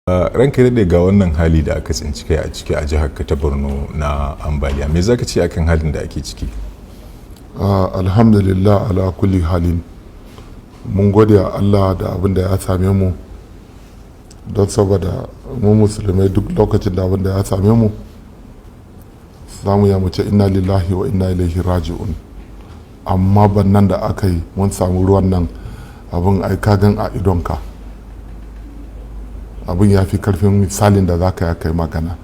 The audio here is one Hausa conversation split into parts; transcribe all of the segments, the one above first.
ranka daɗe ga wannan hali da aka tsinci kai a ciki a jihar ta Borno na ambaliya, me zaka ce akan halin da ake ciki? Alhamdulillah ala kulli halin, mun gode a Allah da abin da ya same mu, don saboda mu musulmai duk lokacin da abin da ya same mu zamu ya mu ce inna lillahi wa inna ilaihi raji'un. Amma bannan da aka yi mun samu ruwan nan abin aikagan a idonka, abin ya fi karfin misalin da za ka yi kai magana.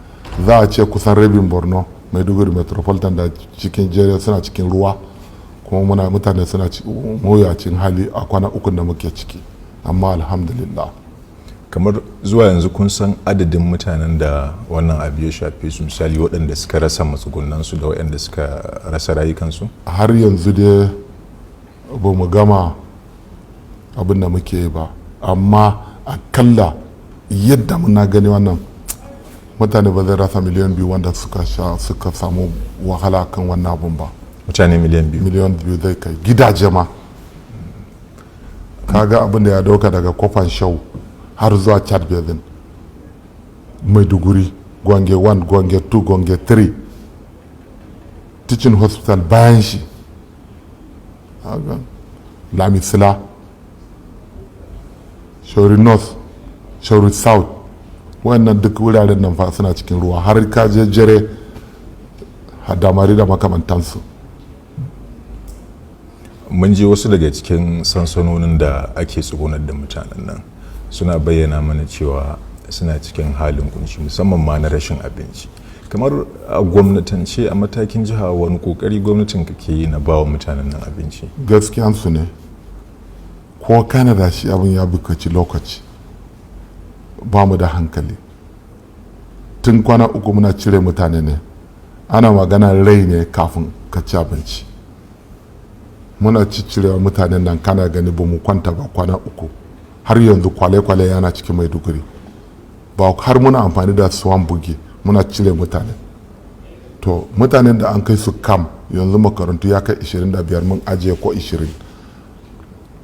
Za a ce kusan rabin Borno Maiduguri metropolitan da cikin jere suna cikin ruwa, kuma mutane suna mawuyacin hali a kwana uku da muke ciki, amma alhamdulillah. Kamar zuwa yanzu kun san adadin mutanen da wannan abu ya shafe su, misali waɗanda suka rasa matsugunansu da waɗanda suka rasa rayukansu? Har yanzu dai ba mu gama abin da muke ba, amma akalla yadda muna gani wannan mutane ba zai rasa miliyan 2 wanda suka samu wahala kan wannan abun ba. Mutane miliyan 2? Miliyan 2 zai kai gidaje ma. Kaga abin da ya dauka daga kofan shau har zuwa Chad Basin, Maiduguri, Gwange 1, Gwange 2, Gwange 3, teaching hospital bayan shi, Lamisila, Shauri North, Shauri South, wannan duk wuraren nan fa suna cikin ruwa, har ka je jere hadamari da makamantansu. Mun je wasu daga cikin sansanonin da ake tsugunar da mutanen nan suna bayyana mana cewa suna cikin halin kunci, musamman ma na rashin abinci. Kamar a gwamnatance, a matakin jiha, wani kokari gwamnatin ka ke yi na bawa mutanen nan abinci? Gaskiyansu ne, ko kana da shi abin ya bukaci lokaci, ba mu da hankali. Tun kwana uku muna cire mutane ne, ana magana rai ne kafin ka ci abinci. Muna ciccirewa mutanen nan, kana gani ba mu kwanta ba kwana uku. Har yanzu kwale-kwale yana cikin Maiduguri, ba har muna amfani da swan bugi muna cire mutane. To mutanen da an kai su kam yanzu makarantu ya kai 25, mun ajiye ko 20,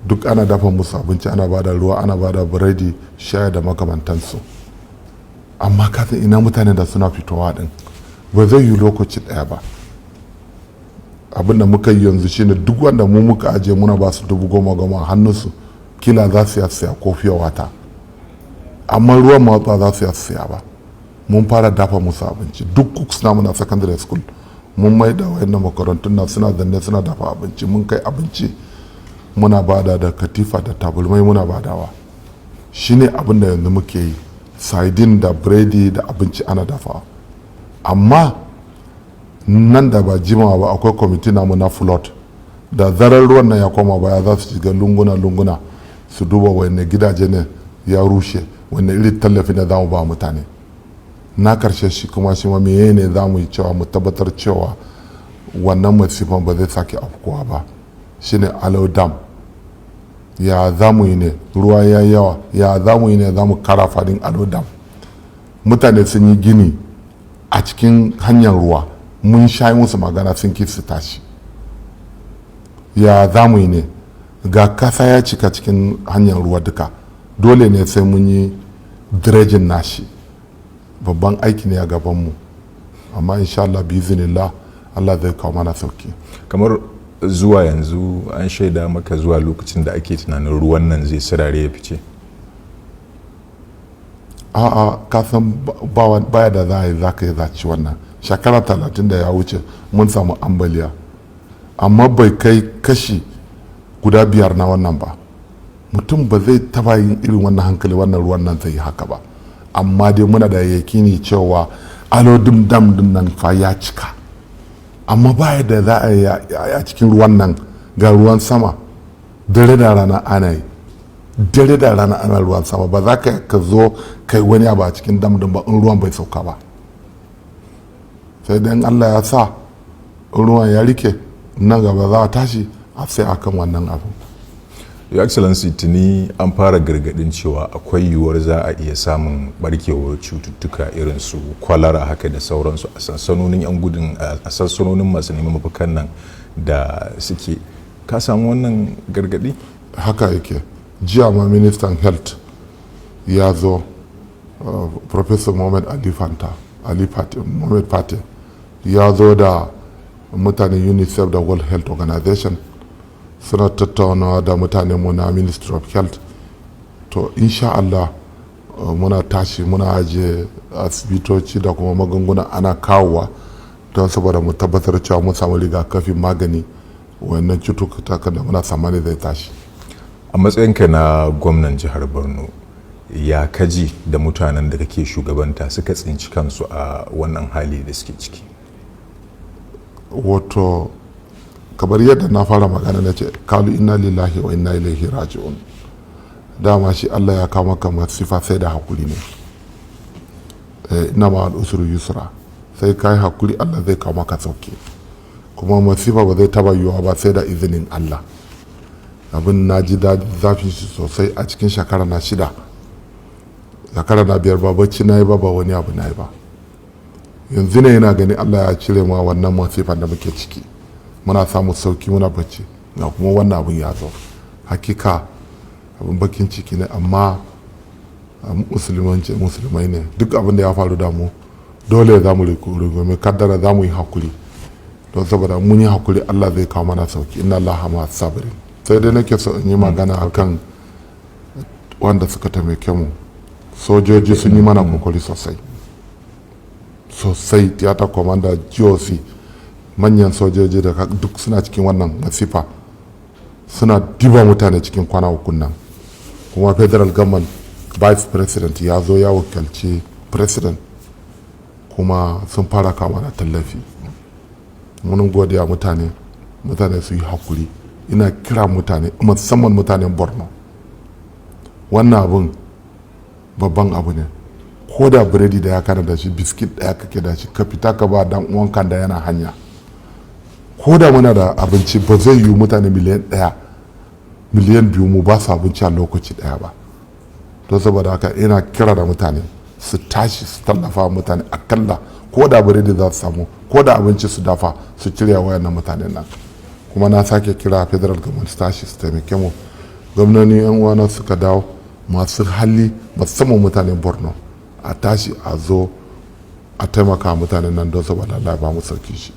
duk ana dafa musu abinci, ana bada ruwa, ana bada biredi, shaya da makamantansu. Amma kasan ina mutanen da suna fitowa din, ba zai yi lokaci daya ba. Abin da muka yi yanzu shine duk wanda mu muka ajiye muna ba su 10,000 a hannunsu, kila za su siya kofiya wata, amma ruwan ma ba za su siya ba. Mun fara dafa musu abinci, duk cooks na muna secondary school mun mai da wayannan makarantun na suna zanne suna dafa abinci, mun kai abinci muna bada da katifa da tabulmai muna badawa. Shine abin da yanzu muke yi, sardine da biredi da abinci ana dafa. Amma nan da ba jimawa ba akwai kwamiti namu na flood, da zarar ruwan nan ya koma baya za su shiga lunguna su duba wanne gidaje ne ya rushe, wanne irin tallafi ne za mu ba mutane. Na karshe shi kuma shi ma meye ne za mu yi cewa mu tabbatar cewa wannan masifan ba zai sake afkuwa ba, shine Alau Dam. Ya za mu yi ne, ruwa ya yawa, ya za mu yi ne za mu kara fadin Alau Dam. Mutane sun yi gini a cikin hanyar ruwa, mun sha musu magana sun ki su tashi. Ya za mu yi ne, ga kasa ya cika cikin hanyar ruwa duka, dole ne sai mun yi dredging nashi. Babban aiki ne a gabanmu, amma insha Allah biiznillah Allah zai kawo mana sauki. Kamar zuwa yanzu an shaida maka zuwa lokacin da ake tunanin ruwan nan zai sirare ya fice? A'a, kasan baya da za ka yi zaci wannan. Shekara 30 da ya wuce mun samu ambaliya, amma bai kai kashi guda 5 na wannan ba. Mutum ba zai taba yin irin wannan hankali wannan ruwan nan zai yi haka ba. Amma dai muna da yakini cewa alodin dam din nan fa ya cika, amma baya da za a yi a cikin ruwan nan. Ga ruwan sama dare da rana ana yi, dare da rana ana ruwan sama, ba za ka zo kai wani abu a cikin dam din ba in ruwan bai sauka ba. Sai dan Allah ya sa ruwan ya rike, nan gaba za a tashi a sai akan wannan abu. Your Excellency, tuni an fara gargadin cewa akwai yiwuwar za a iya samun barkewar cututtuka irin su kwalara haka da sauransu a sansanonin yan gudun, a sansanonin masu neman mafakan nan da suke. Ka samu wannan gargadi? Haka yake. Jiya ma ministan health ya zo Professor Mohamed Ali Fateh ya zo da mutanen UNICEF da World Health Organization suna tattaunawa da mutanenmu na Ministry of Health. To insha Allah muna tashi muna ajiye asibitoci da kuma magunguna ana kawowa don saboda mu tabbatar cewa mun samu rigakafin magani wannan cututtuka da muna tsammani zai tashi. A matsayinka na gwamnan jihar Borno, ya kaji da mutanen da kake shugabanta suka tsinci kansu a wannan hali da suke ciki? Wato kamar yadda na fara magana na ce kalu inna lillahi wa inna ilaihi raji'un. Dama shi Allah ya kama ka masifa sai da hakuri ne. Ina ma al'usuru yusra, sai kai hakuri Allah zai kama ka sauki. Kuma masifa ba zai taba yiwuwa ba sai da izinin Allah. Abin na ji zafin shi sosai a cikin shekara na 6, shekara na 5 ba bacci na yi ba wani abu na yi ba. Yanzu ne yana gani Allah ya cire ma wannan masifan da muke ciki, muna samun sauki muna bacci, ga kuma wannan abin ya zo. Hakika abin bakin ciki ne, amma musulmai ne, duk abin da ya faru da mu dole za mu rigume kaddara, za mu yi hakuri don saboda mun yi hakuri Allah zai kawo mana sauki. Inna Allah ma sabirin. Sai dai nake so in yi magana akan wanda suka taimake mu. Sojoji sun yi mana kokari sosai tiyata commander GOC, manyan sojoji da duk suna cikin wannan masifa, suna diba mutane cikin kwana 3 nan. Kuma federal government vice president ya zo ya wakilci president, kuma sun fara kama na tallafi. Mun godiya mutane su yi hakuri. Ina kira mutane, musamman mutanen Borno, wannan abun babban abu ne. Ko da biredi da ya kana da shi, biskit da ya kake da shi, ka fita ka ba dan uwanka da yana hanya. Ko da muna da abinci, ba zai yi mutane miliyan 1 miliyan 2 mu ba su abinci a lokaci daya ba. Don saboda haka ina kira da mutane su tashi su tallafa mutane, akalla ko da biredi za su samu, ko da abinci su dafa, su cire wayannan mutanen nan. Kuma na sake kira federal government su tashi su taimake mu. Gwamnoni yan uwana suka dawo, masu hali musamman mutanen Borno, a tashi a zo a taimaka mutanen nan don saboda Allah ba mu sauki shi.